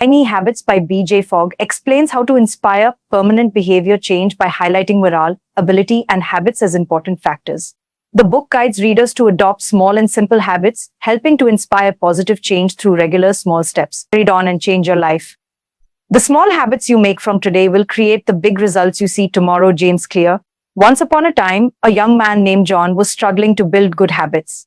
Tiny Habits by B.J. Fogg explains how to inspire permanent behavior change by highlighting morale, ability, and habits as important factors. The book guides readers to adopt small and simple habits, helping to inspire positive change through regular small steps. Read on and change your life. The small habits you make from today will create the big results you see tomorrow. James Clear. Once upon a time, a young man named John was struggling to build good habits.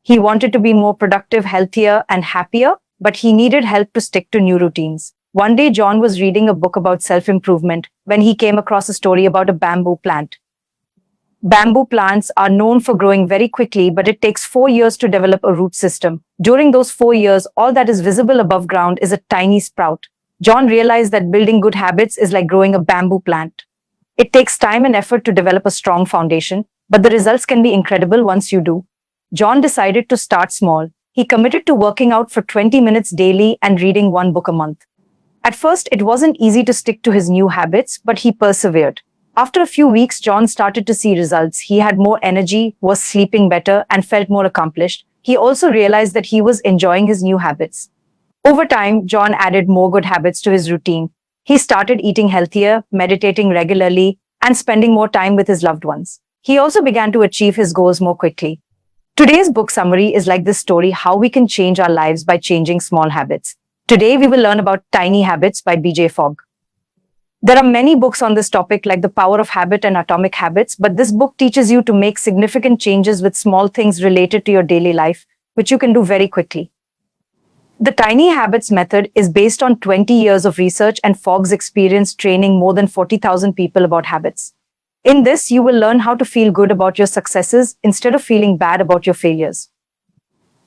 He wanted to be more productive, healthier, and happier, but he needed help to stick to new routines. One day, John was reading a book about self-improvement when he came across a story about a bamboo plant. Bamboo plants are known for growing very quickly, but it takes 4 years to develop a root system. During those 4 years, all that is visible above ground is a tiny sprout. John realized that building good habits is like growing a bamboo plant. It takes time and effort to develop a strong foundation, but the results can be incredible once you do. John decided to start small. He committed to working out for 20 minutes daily and reading one book a month. At first, it wasn't easy to stick to his new habits, but he persevered. After a few weeks, John started to see results. He had more energy, was sleeping better, and felt more accomplished. He also realized that he was enjoying his new habits. Over time, John added more good habits to his routine. He started eating healthier, meditating regularly, and spending more time with his loved ones. He also began to achieve his goals more quickly. Today's book summary is like this story, how we can change our lives by changing small habits. Today, we will learn about Tiny Habits by B.J. Fogg. There are many books on this topic like The Power of Habit and Atomic Habits, but this book teaches you to make significant changes with small things related to your daily life, which you can do very quickly. The Tiny Habits method is based on 20 years of research and Fogg's experience training more than 40,000 people about habits. In this, you will learn how to feel good about your successes instead of feeling bad about your failures.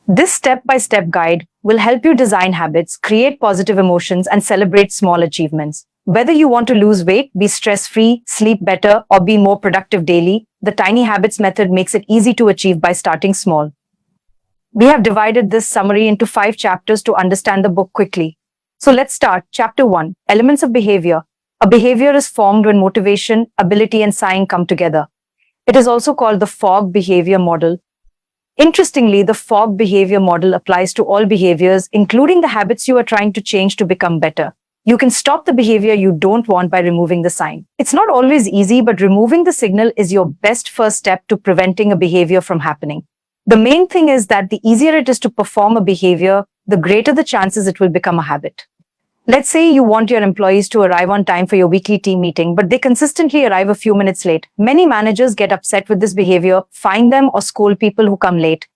This step-by-step guide will help you design habits, create positive emotions, and celebrate small achievements. Whether you want to lose weight, be stress-free, sleep better, or be more productive daily, the Tiny Habits method makes it easy to achieve by starting small. We have divided this summary into 5 chapters to understand the book quickly. So let's start. Chapter 1. Elements of Behavior. A behavior is formed when motivation, ability, and sign come together. It is also called the Fogg behavior model. Interestingly, the Fogg behavior model applies to all behaviors, including the habits you are trying to change to become better. You can stop the behavior you don't want by removing the sign. It's not always easy, but removing the signal is your best first step to preventing a behavior from happening. The main thing is that the easier it is to perform a behavior, the greater the chances it will become a habit. Let's say you want your employees to arrive on time for your weekly team meeting, but they consistently arrive a few minutes late. Many managers get upset with this behavior, fine them, or scold people who come late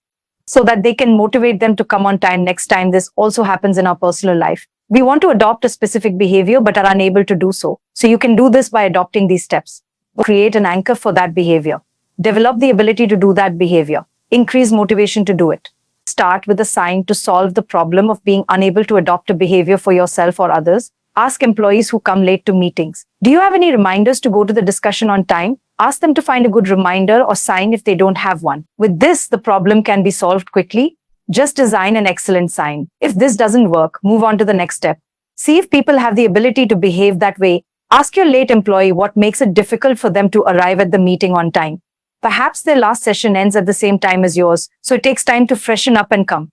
so that they can motivate them to come on time next time. This also happens in our personal life. We want to adopt a specific behavior but are unable to do so. So you can do this by adopting these steps. Create an anchor for that behavior. Develop the ability to do that behavior. Increase motivation to do it. Start with a sign to solve the problem of being unable to adopt a behavior for yourself or others. Ask employees who come late to meetings, do you have any reminders to go to the discussion on time? Ask them to find a good reminder or sign if they don't have one. With this, the problem can be solved quickly. Just design an excellent sign. If this doesn't work, move on to the next step. See if people have the ability to behave that way. Ask your late employee what makes it difficult for them to arrive at the meeting on time. Perhaps their last session ends at the same time as yours, so it takes time to freshen up and come.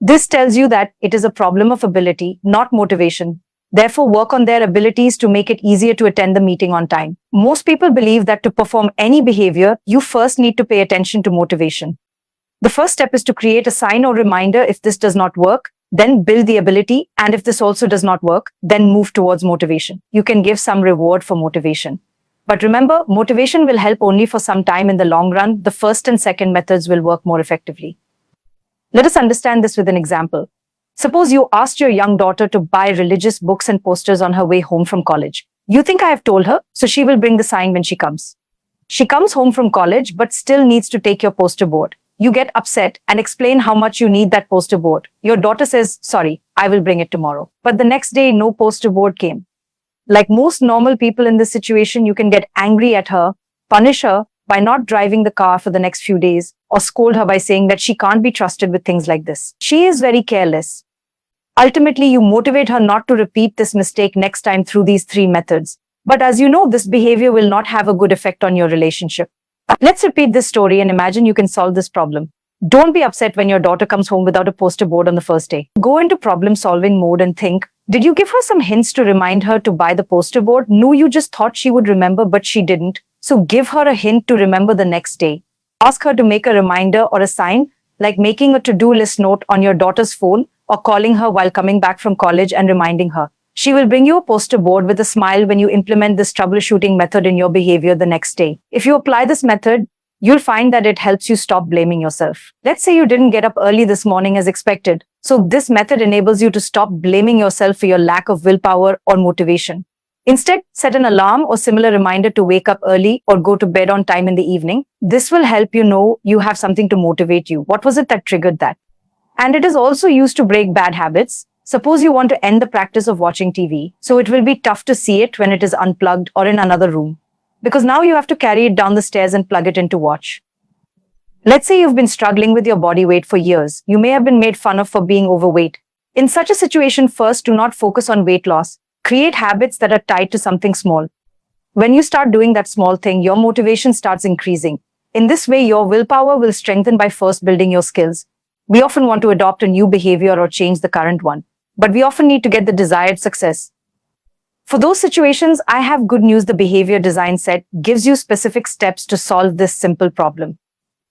This tells you that it is a problem of ability, not motivation. Therefore, work on their abilities to make it easier to attend the meeting on time. Most people believe that to perform any behavior, you first need to pay attention to motivation. The first step is to create a sign or reminder. If this does not work, then build the ability, and if this also does not work, then move towards motivation. You can give some reward for motivation. But remember, motivation will help only for some time. In the long run, the first and second methods will work more effectively. Let us understand this with an example. Suppose you asked your young daughter to buy religious books and posters on her way home from college. You think I have told her, so she will bring the sign when she comes. She comes home from college, but still needs to take your poster board. You get upset and explain how much you need that poster board. Your daughter says, sorry, I will bring it tomorrow. But the next day, no poster board came. Like most normal people in this situation, you can get angry at her, punish her by not driving the car for the next few days, or scold her by saying that she can't be trusted with things like this. She is very careless. Ultimately, you motivate her not to repeat this mistake next time through these 3 methods. But as you know, this behavior will not have a good effect on your relationship. Let's repeat this story and imagine you can solve this problem. Don't be upset when your daughter comes home without a poster board on the first day. Go into problem-solving mode and think, Did you give her some hints to remind her to buy the poster board? No, you just thought she would remember, but she didn't. So give her a hint to remember the next day. Ask her to make a reminder or a sign, like making a to-do list note on your daughter's phone or calling her while coming back from college and reminding her. She will bring you a poster board with a smile when you implement this troubleshooting method in your behavior the next day. If you apply this method, you'll find that it helps you stop blaming yourself. Let's say you didn't get up early this morning as expected. So this method enables you to stop blaming yourself for your lack of willpower or motivation. Instead, set an alarm or similar reminder to wake up early or go to bed on time in the evening. This will help you know you have something to motivate you. What was it that triggered that? And it is also used to break bad habits. Suppose you want to end the practice of watching TV, so it will be tough to see it when it is unplugged or in another room, because now you have to carry it down the stairs and plug it in to watch. Let's say you've been struggling with your body weight for years. You may have been made fun of for being overweight. In such a situation, first, do not focus on weight loss. Create habits that are tied to something small. When you start doing that small thing, your motivation starts increasing. In this way, your willpower will strengthen by first building your skills. We often want to adopt a new behavior or change the current one, but we often need to get the desired success. For those situations, I have good news. The behavior design set gives you specific steps to solve this simple problem.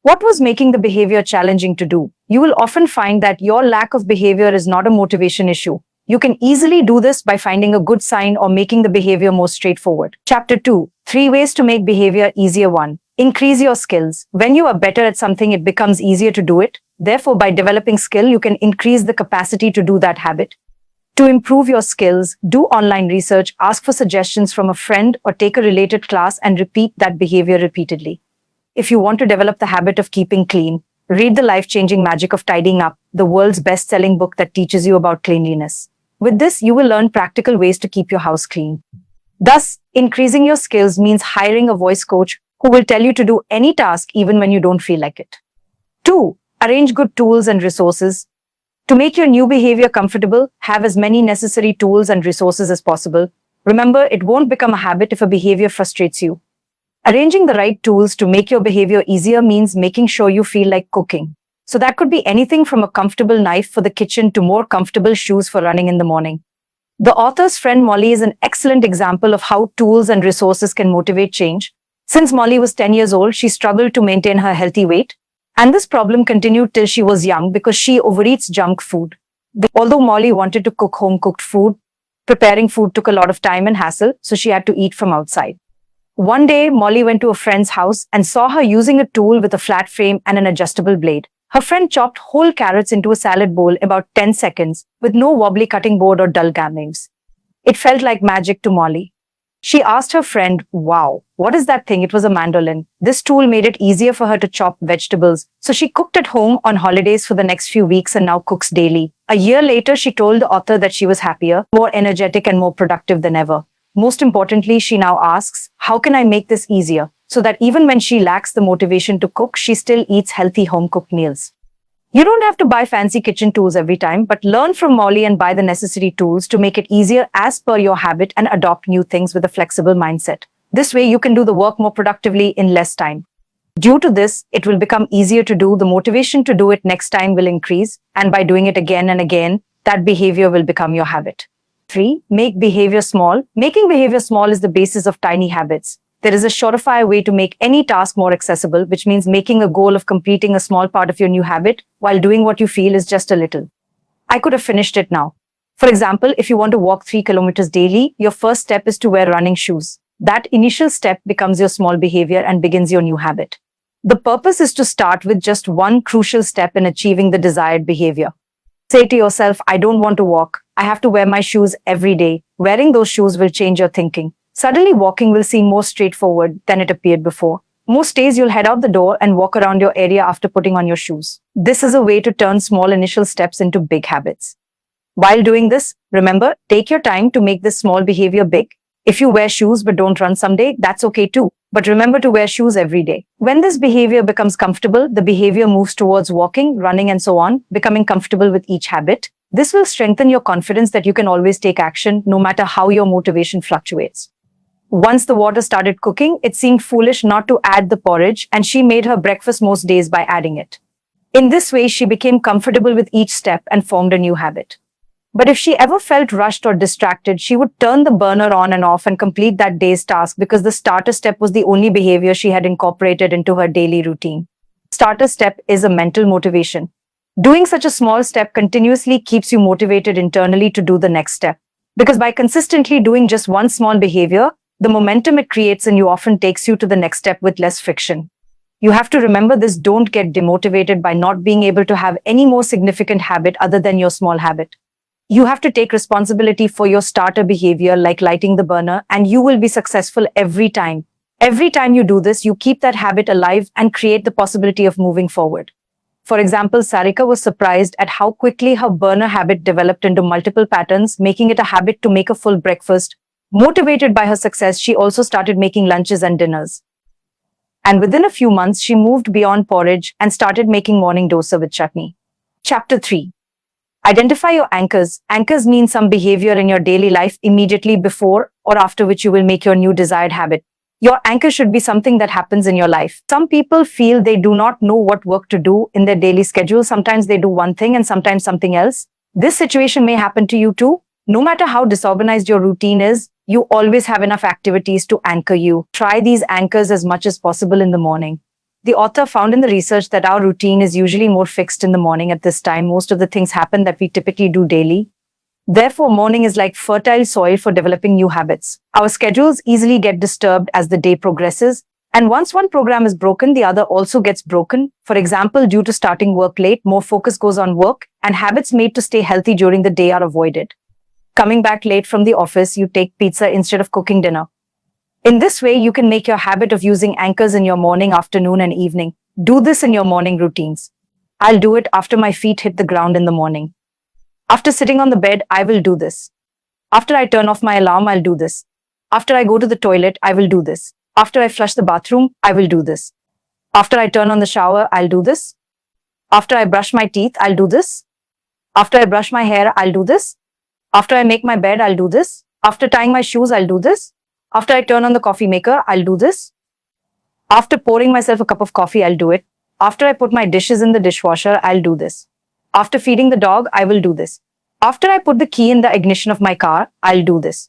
What was making the behavior challenging to do? You will often find that your lack of behavior is not a motivation issue. You can easily do this by finding a good sign or making the behavior more straightforward. Chapter 2. 3 ways to make behavior easier. 1. Increase your skills. When you are better at something, it becomes easier to do it. Therefore, by developing skill, you can increase the capacity to do that habit. To improve your skills, do online research, ask for suggestions from a friend, or take a related class and repeat that behavior repeatedly. If you want to develop the habit of keeping clean, read The Life-Changing Magic of Tidying Up, the world's best-selling book that teaches you about cleanliness. With this, you will learn practical ways to keep your house clean. Thus, increasing your skills means hiring a voice coach who will tell you to do any task even when you don't feel like it. 2. Arrange good tools and resources. To make your new behavior comfortable, have as many necessary tools and resources as possible. Remember, it won't become a habit if a behavior frustrates you. Arranging the right tools to make your behavior easier means making sure you feel like cooking. So that could be anything from a comfortable knife for the kitchen to more comfortable shoes for running in the morning. The author's friend Molly is an excellent example of how tools and resources can motivate change. Since Molly was 10 years old, she struggled to maintain her healthy weight. And this problem continued till she was young because she overeats junk food. Although Molly wanted to cook home-cooked food, preparing food took a lot of time and hassle, so she had to eat from outside. One day, Molly went to a friend's house and saw her using a tool with a flat frame and an adjustable blade. Her friend chopped whole carrots into a salad bowl in about 10 seconds with no wobbly cutting board or dull knives. It felt like magic to Molly. She asked her friend, "Wow, what is that thing?" It was a mandolin. This tool made it easier for her to chop vegetables. So she cooked at home on holidays for the next few weeks and now cooks daily. A year later, she told the author that she was happier, more energetic, and more productive than ever. Most importantly, she now asks, how can I make this easier? So that even when she lacks the motivation to cook, she still eats healthy home-cooked meals. You don't have to buy fancy kitchen tools every time, but learn from Molly and buy the necessary tools to make it easier as per your habit and adopt new things with a flexible mindset. This way, you can do the work more productively in less time. Due to this, it will become easier to do. The motivation to do it next time will increase, and by doing it again and again, that behavior will become your habit. 3. Make behavior small. Making behavior small is the basis of tiny habits. There is a surefire way to make any task more accessible, which means making a goal of completing a small part of your new habit while doing what you feel is just a little. I could have finished it now. For example, if you want to walk 3 kilometers daily, your first step is to wear running shoes. That initial step becomes your small behavior and begins your new habit. The purpose is to start with just one crucial step in achieving the desired behavior. Say to yourself, I don't want to walk. I have to wear my shoes every day. Wearing those shoes will change your thinking. Suddenly, walking will seem more straightforward than it appeared before. Most days, you'll head out the door and walk around your area after putting on your shoes. This is a way to turn small initial steps into big habits. While doing this, remember, take your time to make this small behavior big. If you wear shoes but don't run someday, that's okay too. But remember to wear shoes every day. When this behavior becomes comfortable, the behavior moves towards walking, running, and so on, becoming comfortable with each habit. This will strengthen your confidence that you can always take action, no matter how your motivation fluctuates. Once the water started cooking, it seemed foolish not to add the porridge, and she made her breakfast most days by adding it. In this way, she became comfortable with each step and formed a new habit. But if she ever felt rushed or distracted, she would turn the burner on and off and complete that day's task because the starter step was the only behavior she had incorporated into her daily routine. Starter step is a mental motivation. Doing such a small step continuously keeps you motivated internally to do the next step. Because by consistently doing just one small behavior, the momentum it creates in you often takes you to the next step with less friction. You have to remember this. Don't get demotivated by not being able to have any more significant habit other than your small habit. You have to take responsibility for your starter behavior, like lighting the burner, and you will be successful every time. Every time you do this, you keep that habit alive and create the possibility of moving forward. For example, Sarika was surprised at how quickly her burner habit developed into multiple patterns, making it a habit to make a full breakfast. Motivated by her success, she also started making lunches and dinners. And within a few months, she moved beyond porridge and started making morning dosa with chutney. Chapter 3. Identify your anchors. Anchors mean some behavior in your daily life immediately before or after which you will make your new desired habit. Your anchor should be something that happens in your life. Some people feel they do not know what work to do in their daily schedule. Sometimes they do one thing and sometimes something else. This situation may happen to you too. No matter how disorganized your routine is, you always have enough activities to anchor you. Try these anchors as much as possible in the morning. The author found in the research that our routine is usually more fixed in the morning. At this time, most of the things happen that we typically do daily. Therefore, morning is like fertile soil for developing new habits. Our schedules easily get disturbed as the day progresses, and once one program is broken, the other also gets broken. For example, due to starting work late, more focus goes on work, and habits made to stay healthy during the day are avoided. Coming back late from the office, you take pizza instead of cooking dinner. In this way, you can make your habit of using anchors in your morning, afternoon, and evening. Do this in your morning routines. I'll do it after my feet hit the ground in the morning. After sitting on the bed, I will do this. After I turn off my alarm, I'll do this. After I go to the toilet, I will do this. After I flush the bathroom, I will do this. After I turn on the shower, I'll do this. After I brush my teeth, I'll do this. After I brush my hair, I'll do this. After I make my bed, I'll do this. After tying my shoes, I'll do this. After I turn on the coffee maker, I'll do this. After pouring myself a cup of coffee, I'll do it. After I put my dishes in the dishwasher, I'll do this. After feeding the dog, I will do this. After I put the key in the ignition of my car, I'll do this.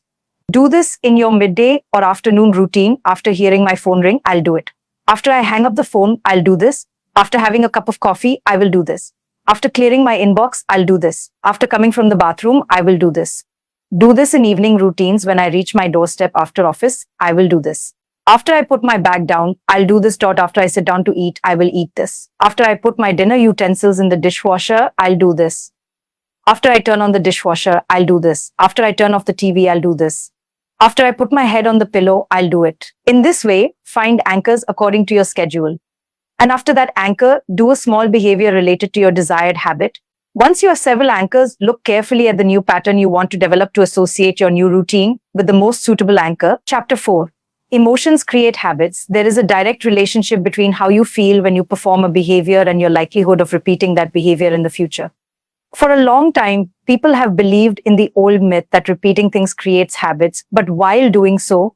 Do this in your midday or afternoon routine. After hearing my phone ring, I'll do it. After I hang up the phone, I'll do this. After having a cup of coffee, I will do this. After clearing my inbox, I'll do this. After coming from the bathroom, I will do this. Do this in evening routines. When I reach my doorstep after office, I will do this. After I put my bag down, I'll do this. After I sit down to eat, I will eat this. After I put my dinner utensils in the dishwasher, I'll do this. After I turn on the dishwasher, I'll do this. After I turn off the TV, I'll do this. After I put my head on the pillow, I'll do it. In this way, find anchors according to your schedule. And after that anchor, do a small behavior related to your desired habit. Once you have several anchors, look carefully at the new pattern you want to develop to associate your new routine with the most suitable anchor. Chapter 4. Emotions create habits. There is a direct relationship between how you feel when you perform a behavior and your likelihood of repeating that behavior in the future. For a long time, people have believed in the old myth that repeating things creates habits, but while doing so,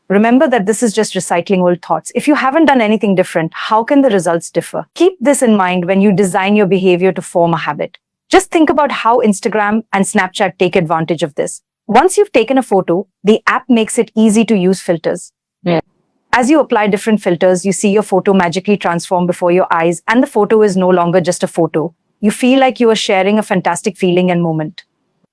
remember that this is just recycling old thoughts. If you haven't done anything different, how can the results differ? Keep this in mind when you design your behavior to form a habit. Just think about how Instagram and Snapchat take advantage of this. Once you've taken a photo, the app makes it easy to use filters. Yeah. As you apply different filters, you see your photo magically transform before your eyes, and the photo is no longer just a photo. You feel like you are sharing a fantastic feeling and moment.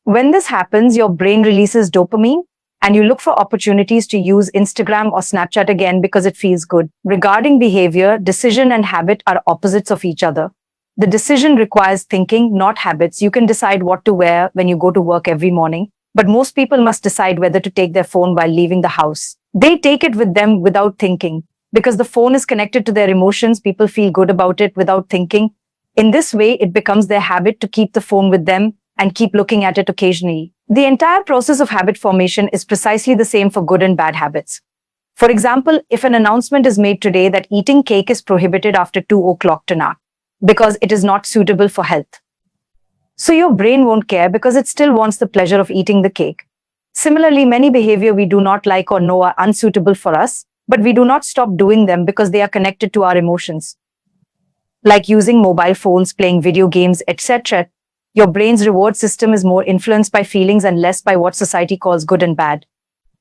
When this happens, your brain releases dopamine, and you look for opportunities to use Instagram or Snapchat again because it feels good. Regarding behavior, decision and habit are opposites of each other. The decision requires thinking, not habits. You can decide what to wear when you go to work every morning, but most people must decide whether to take their phone while leaving the house. They take it with them without thinking. Because the phone is connected to their emotions, people feel good about it without thinking. In this way, it becomes their habit to keep the phone with them and keep looking at it occasionally. The entire process of habit formation is precisely the same for good and bad habits. For example, if an announcement is made today that eating cake is prohibited after 2 o'clock tonight because it is not suitable for health, so your brain won't care because it still wants the pleasure of eating the cake. Similarly, many behavior we do not like or know are unsuitable for us, but we do not stop doing them because they are connected to our emotions. Like using mobile phones, playing video games, etc. Your brain's reward system is more influenced by feelings and less by what society calls good and bad.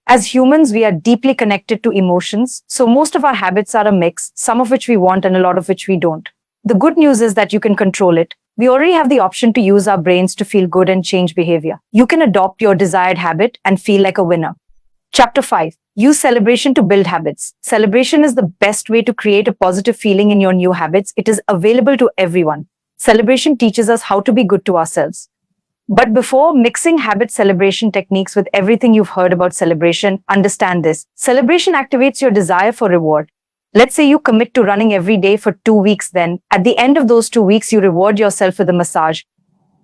As humans, we are deeply connected to emotions, so most of our habits are a mix, some of which we want and a lot of which we don't. The good news is that you can control it. We already have the option to use our brains to feel good and change behavior. You can adopt your desired habit and feel like a winner. Chapter 5. Use celebration to build habits. Celebration is the best way to create a positive feeling in your new habits. It is available to everyone. Celebration teaches us how to be good to ourselves. But before mixing habit celebration techniques with everything you've heard about celebration, understand this. Celebration activates your desire for reward. Let's say you commit to running every day for 2 weeks, then at the end of those 2 weeks, you reward yourself with a massage.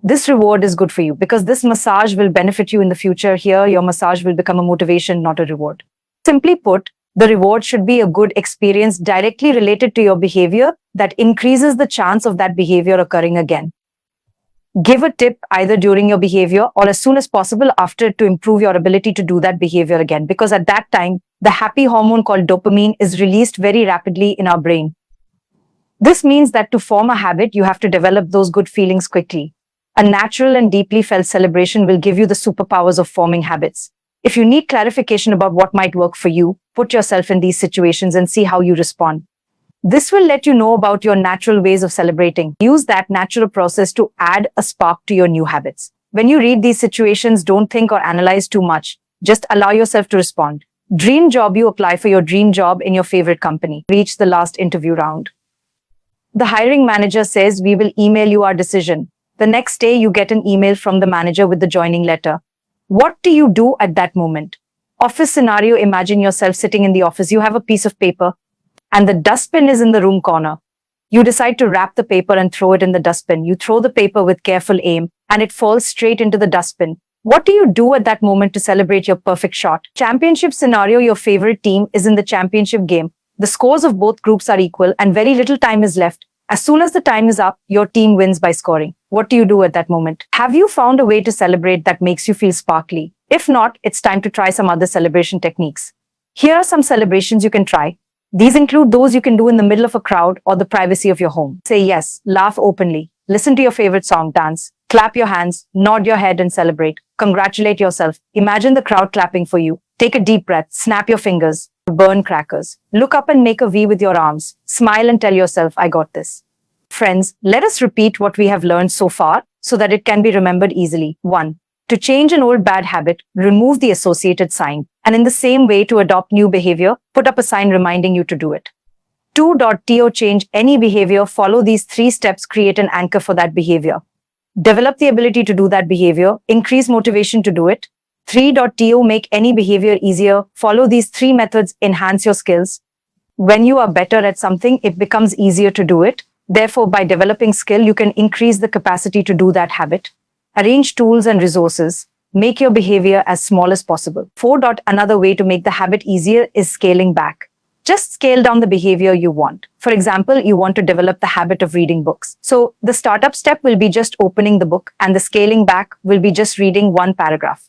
This reward is good for you because this massage will benefit you in the future. Here, your massage will become a motivation, not a reward. Simply put, the reward should be a good experience directly related to your behavior that increases the chance of that behavior occurring again. Give a tip either during your behavior or as soon as possible after to improve your ability to do that behavior again, because at that time, the happy hormone called dopamine is released very rapidly in our brain. This means that to form a habit, you have to develop those good feelings quickly. A natural and deeply felt celebration will give you the superpowers of forming habits. If you need clarification about what might work for you, put yourself in these situations and see how you respond. This will let you know about your natural ways of celebrating. Use that natural process to add a spark to your new habits. When you read these situations, don't think or analyze too much. Just allow yourself to respond. Dream job, you apply for your dream job in your favorite company. Reach the last interview round. The hiring manager says, "We will email you our decision." The next day, you get an email from the manager with the joining letter. What do you do at that moment? Office scenario, imagine yourself sitting in the office. You have a piece of paper and the dustbin is in the room corner. You decide to wrap the paper and throw it in the dustbin. You throw the paper with careful aim and it falls straight into the dustbin. What do you do at that moment to celebrate your perfect shot? Championship scenario, your favorite team is in the championship game. The scores of both groups are equal and very little time is left. As soon as the time is up, your team wins by scoring. What do you do at that moment? Have you found a way to celebrate that makes you feel sparkly? If not, it's time to try some other celebration techniques. Here are some celebrations you can try. These include those you can do in the middle of a crowd or the privacy of your home. Say yes, laugh openly, listen to your favorite song, dance, clap your hands, nod your head and celebrate. Congratulate yourself. Imagine the crowd clapping for you. Take a deep breath, snap your fingers, burn crackers. Look up and make a V with your arms. Smile and tell yourself, "I got this." Friends, let us repeat what we have learned so far so that it can be remembered easily. 1. To change an old bad habit, remove the associated sign. And in the same way, to adopt new behavior, put up a sign reminding you to do it. 2. To change any behavior, follow these 3 steps, create an anchor for that behavior. Develop the ability to do that behavior, increase motivation to do it. 3. To make any behavior easier, follow these 3 methods, enhance your skills. When you are better at something, it becomes easier to do it. Therefore, by developing skill, you can increase the capacity to do that habit. Arrange tools and resources. Make your behavior as small as possible. 4. Another way to make the habit easier is scaling back. Just scale down the behavior you want. For example, you want to develop the habit of reading books. So the startup step will be just opening the book and the scaling back will be just reading 1 paragraph.